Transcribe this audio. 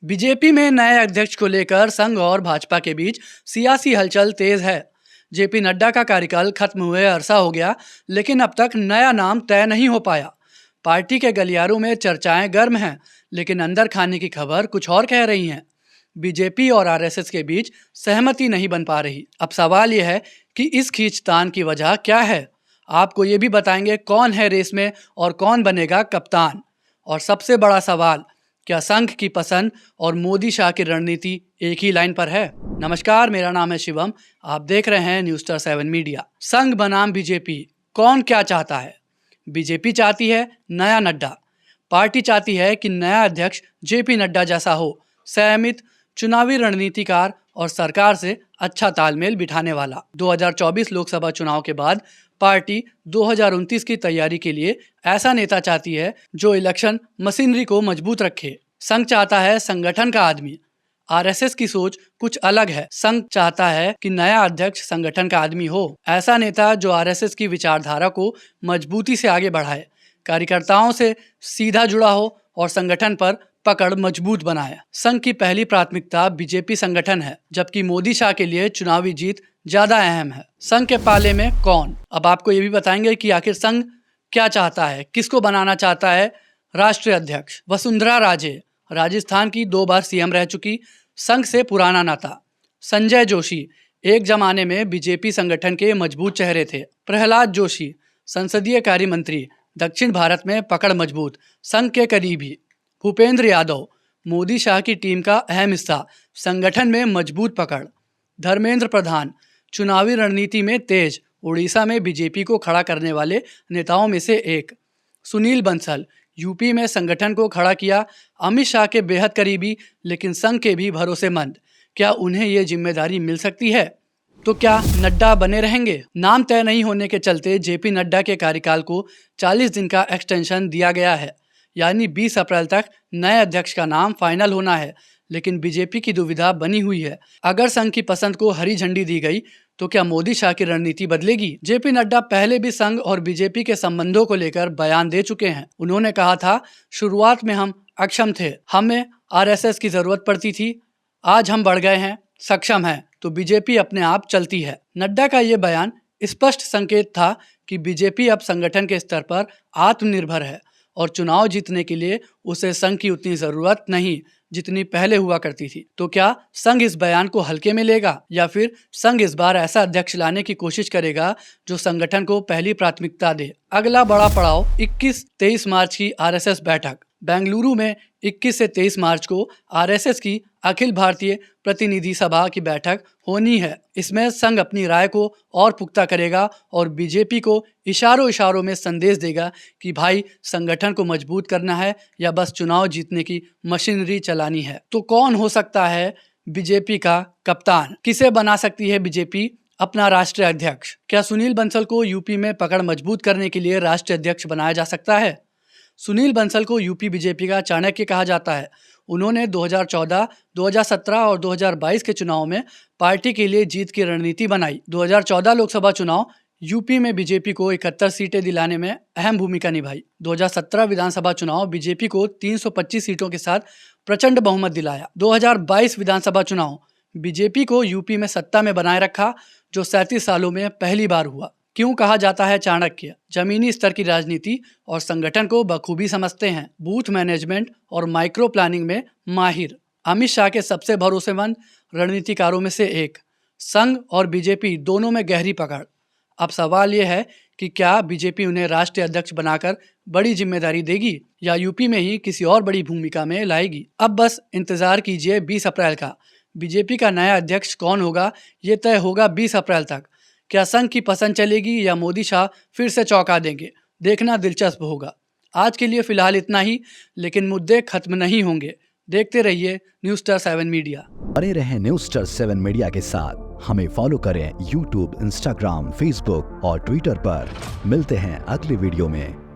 BJP में नए अध्यक्ष को लेकर संघ और भाजपा के बीच सियासी हलचल तेज है। जेपी नड्डा का कार्यकाल खत्म हुए अरसा हो गया, लेकिन अब तक नया नाम तय नहीं हो पाया। पार्टी के गलियारों में चर्चाएं गर्म हैं, लेकिन अंदर खाने की खबर कुछ और कह रही हैं। बीजेपी और आरएसएस के बीच सहमति नहीं बन पा रही। अब सवाल यह है कि इस खींचतान की वजह क्या है। आपको ये भी बताएंगे कौन है रेस में और कौन बनेगा कप्तान। और सबसे बड़ा सवाल, क्या संघ की पसंद और मोदी शाह की रणनीति एक ही लाइन पर है। नमस्कार, मेरा नाम है शिवम, आप देख रहे हैं न्यूज़ स्टार 7 मीडिया। संघ बनाम बीजेपी, कौन क्या चाहता है। बीजेपी चाहती है नया नड्डा। पार्टी चाहती है कि नया अध्यक्ष जेपी नड्डा जैसा हो, संयमित, चुनावी रणनीतिकार और सरकार से अच्छा तालमेल बिठाने वाला। 2024 लोकसभा चुनाव के बाद पार्टी 2029 की तैयारी के लिए ऐसा नेता चाहती है जो इलेक्शन मशीनरी को मजबूत रखे। संघ चाहता है संगठन का आदमी। आरएसएस की सोच कुछ अलग है। संघ चाहता है कि नया अध्यक्ष संगठन का आदमी हो, ऐसा नेता जो आरएसएस की विचारधारा को मजबूती से आगे बढ़ाए, कार्यकर्ताओं से सीधा जुड़ा हो और संगठन पर पकड़ मजबूत बनाए। संघ की पहली प्राथमिकता बीजेपी संगठन है, जबकि मोदी शाह के लिए चुनावी जीत ज्यादा अहम है। संघ के पाले में कौन, अब आपको ये भी बताएंगे कि आखिर संघ क्या चाहता है, किसको बनाना चाहता है राष्ट्रीय अध्यक्ष। वसुंधरा राजे, राजस्थान की 2 बार सीएम रह चुकी, संघ से पुराना नाता। संजय जोशी, एक जमाने में बीजेपी संगठन के मजबूत चेहरे थे। प्रहलाद जोशी, संसदीय कार्य मंत्री, दक्षिण भारत में पकड़ मजबूत, संघ के करीबी। भूपेंद्र यादव, मोदी शाह की टीम का अहम हिस्सा, संगठन में मजबूत पकड़। धर्मेंद्र प्रधान, चुनावी रणनीति में तेज, उड़ीसा में बीजेपी को खड़ा करने वाले नेताओं में से एक। सुनील बंसल, यूपी में संगठन को खड़ा किया, अमित शाह के बेहद करीबी, लेकिन संघ के भी भरोसेमंद। क्या उन्हें ये जिम्मेदारी मिल सकती है? तो क्या नड्डा बने रहेंगे? नाम तय नहीं होने के चलते जेपी नड्डा के कार्यकाल को 40 दिन का एक्सटेंशन दिया गया है, यानी 20 अप्रैल तक नए अध्यक्ष का नाम फाइनल होना है। लेकिन बीजेपी की दुविधा बनी हुई है। अगर संघ की पसंद को हरी झंडी दी गई तो क्या मोदी शाह की रणनीति बदलेगी? जेपी नड्डा पहले भी संघ और बीजेपी के संबंधों को लेकर बयान दे चुके हैं। उन्होंने कहा था, शुरुआत में हम अक्षम थे, हमें आरएसएस की जरूरत पड़ती थी, आज हम बढ़ गए हैं, सक्षम हैं, तो बीजेपी अपने आप चलती है। नड्डा का ये बयान स्पष्ट संकेत था कि बीजेपी अब संगठन के स्तर पर आत्मनिर्भर है और चुनाव जीतने के लिए उसे संघ की उतनी जरूरत नहीं जितनी पहले हुआ करती थी। तो क्या संघ इस बयान को हल्के में लेगा या फिर संघ इस बार ऐसा अध्यक्ष लाने की कोशिश करेगा जो संगठन को पहली प्राथमिकता दे? अगला बड़ा पड़ाव 21-23 मार्च की आरएसएस बैठक। बेंगलुरु में 21 से 23 मार्च को आरएसएस की अखिल भारतीय प्रतिनिधि सभा की बैठक होनी है। इसमें संघ अपनी राय को और पुख्ता करेगा और बीजेपी को इशारों इशारों में संदेश देगा कि भाई संगठन को मजबूत करना है या बस चुनाव जीतने की मशीनरी चलानी है। तो कौन हो सकता है बीजेपी का कप्तान? किसे बना सकती है बीजेपी अपना राष्ट्रीय अध्यक्ष? क्या सुनील बंसल को यूपी में पकड़ मजबूत करने के लिए राष्ट्रीय अध्यक्ष बनाया जा सकता है? सुनील बंसल को यूपी बीजेपी का चाणक्य कहा जाता है। उन्होंने 2014, 2017 और 2022 के चुनाव में पार्टी के लिए जीत की रणनीति बनाई। 2014 लोकसभा चुनाव यूपी में बीजेपी को 71 सीटें दिलाने में अहम भूमिका निभाई। 2017 विधानसभा चुनाव बीजेपी को 325 सीटों के साथ प्रचंड बहुमत दिलाया। 2022 विधानसभा चुनाव बीजेपी को यूपी में सत्ता में बनाए रखा, जो 37 सालों में पहली बार हुआ। क्यों कहा जाता है चाणक्य? जमीनी स्तर की राजनीति और संगठन को बखूबी समझते हैं, बूथ मैनेजमेंट और माइक्रो प्लानिंग में माहिर। अमित शाह के सबसे भरोसेमंद रणनीतिकारों में से एक। संघ और बीजेपी दोनों में गहरी पकड़। अब सवाल यह है कि क्या बीजेपी उन्हें राष्ट्रीय अध्यक्ष बनाकर बड़ी जिम्मेदारी देगी या यूपी में ही किसी और बड़ी भूमिका में लाएगी? अब बस इंतजार कीजिए 20 अप्रैल का। बीजेपी का नया अध्यक्ष कौन होगा, ये तय होगा 20 अप्रैल तक। क्या संघ की पसंद चलेगी या मोदी शाह फिर से चौंका देंगे? देखना दिलचस्प होगा। आज के लिए फिलहाल इतना ही, लेकिन मुद्दे खत्म नहीं होंगे। देखते रहिए न्यूज़ स्टार 7 मीडिया। बने रहें न्यूज़ स्टार 7 मीडिया के साथ। हमें फॉलो करें यूट्यूब, इंस्टाग्राम, फेसबुक और ट्विटर पर। मिलते हैं अगली वीडियो में।